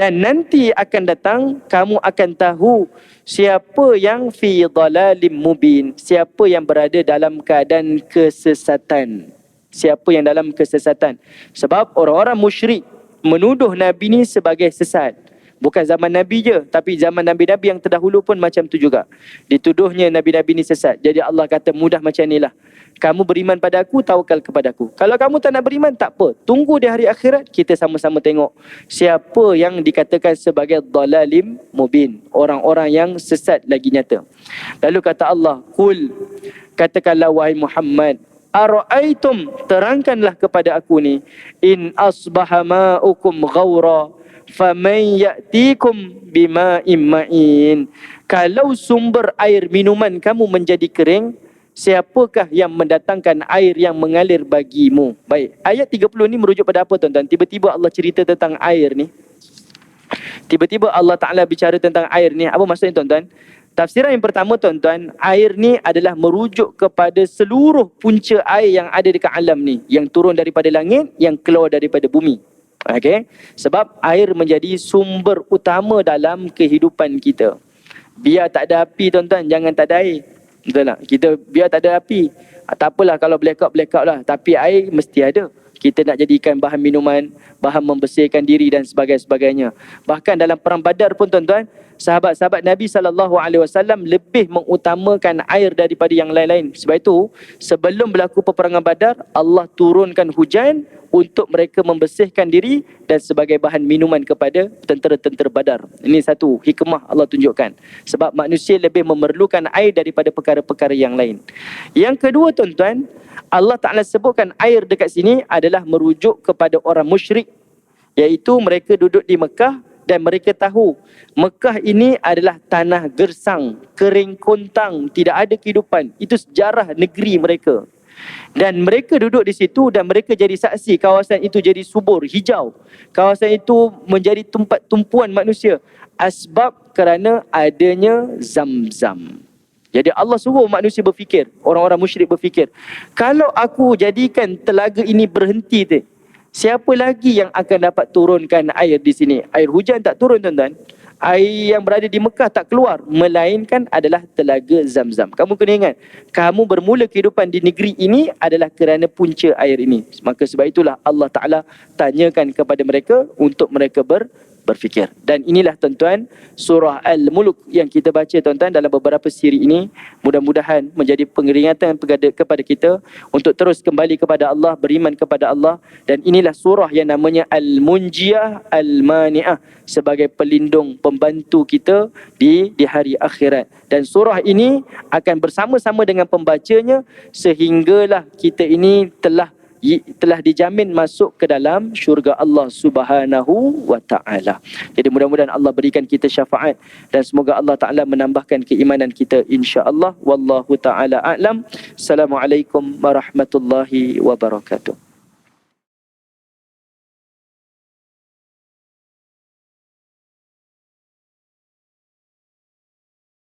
Dan nanti akan datang, kamu akan tahu siapa yang fi dhalalim mubin, siapa yang berada dalam keadaan kesesatan. Siapa yang dalam kesesatan. Sebab orang-orang musyrik menuduh Nabi ni sebagai sesat. Bukan zaman Nabi je, tapi zaman Nabi-Nabi yang terdahulu pun macam tu juga. Dituduhnya Nabi-Nabi ni sesat. Jadi Allah kata mudah macam inilah. Kamu beriman pada aku, tawakal kepada aku. Kalau kamu tak nak beriman, tak apa. Tunggu di hari akhirat, kita sama-sama tengok siapa yang dikatakan sebagai dhalalim mubin. Orang-orang yang sesat lagi nyata. Lalu kata Allah, Qul, katakanlah wahai Muhammad, Ara'aitum, terangkanlah kepada aku ni, in asbaha ma'ukum ghawra, faman ya'tikum bima'in ma'in. Kalau sumber air minuman kamu menjadi kering, siapakah yang mendatangkan air yang mengalir bagimu? Baik, ayat 30 ni merujuk pada apa tuan-tuan? Tiba-tiba Allah cerita tentang air ni. Tiba-tiba Allah Ta'ala bicara tentang air ni. Apa maksudnya tuan-tuan? Tafsiran yang pertama tuan-tuan, air ni adalah merujuk kepada seluruh punca air yang ada dekat alam ni. Yang turun daripada langit, yang keluar daripada bumi. Okay? Sebab air menjadi sumber utama dalam kehidupan kita. Biar tak ada api tuan-tuan, jangan tak ada air. Betul tak? Kita biar tak ada api, tak apalah kalau blackout lah. Tapi air mesti ada. Kita nak jadikan bahan minuman, bahan membersihkan diri dan sebagainya. Bahkan dalam perang Badar pun tuan-tuan, sahabat-sahabat Nabi SAW lebih mengutamakan air daripada yang lain-lain. Sebab itu, sebelum berlaku peperangan Badar, Allah turunkan hujan untuk mereka membersihkan diri dan sebagai bahan minuman kepada tentera-tentera Badar. Ini satu hikmah Allah tunjukkan. Sebab manusia lebih memerlukan air daripada perkara-perkara yang lain. Yang kedua tuan-tuan, Allah Ta'ala sebutkan air dekat sini adalah merujuk kepada orang musyrik. Iaitu mereka duduk di Mekah dan mereka tahu Mekah ini adalah tanah gersang, kering kontang, tidak ada kehidupan. Itu sejarah negeri mereka. Dan mereka duduk di situ dan mereka jadi saksi kawasan itu jadi subur, hijau. Kawasan itu menjadi tempat tumpuan manusia. Asbab kerana adanya Zam-Zam. Jadi Allah suruh manusia berfikir, orang-orang musyrik berfikir, kalau aku jadikan telaga ini berhenti tu, siapa lagi yang akan dapat turunkan air di sini? Air hujan tak turun tuan-tuan. Air yang berada di Mekah tak keluar, melainkan adalah telaga Zam-Zam. Kamu kena ingat, kamu bermula kehidupan di negeri ini adalah kerana punca air ini. Maka sebab itulah Allah Ta'ala tanyakan kepada mereka untuk mereka berfikir. Dan inilah tuan-tuan surah Al-Mulk yang kita baca tuan-tuan dalam beberapa siri ini. Mudah-mudahan menjadi pengeringatan kepada kita untuk terus kembali kepada Allah, beriman kepada Allah. Dan inilah surah yang namanya Al-Munjiyah Al-Mani'ah, sebagai pelindung pembantu kita di hari akhirat. Dan surah ini akan bersama-sama dengan pembacanya sehinggalah kita ini telah dijamin masuk ke dalam syurga Allah Subhanahu wa Ta'ala. Jadi mudah-mudahan Allah berikan kita syafaat dan semoga Allah Ta'ala menambahkan keimanan kita insya-Allah. Wallahu ta'ala a'lam. Assalamualaikum warahmatullahi wabarakatuh.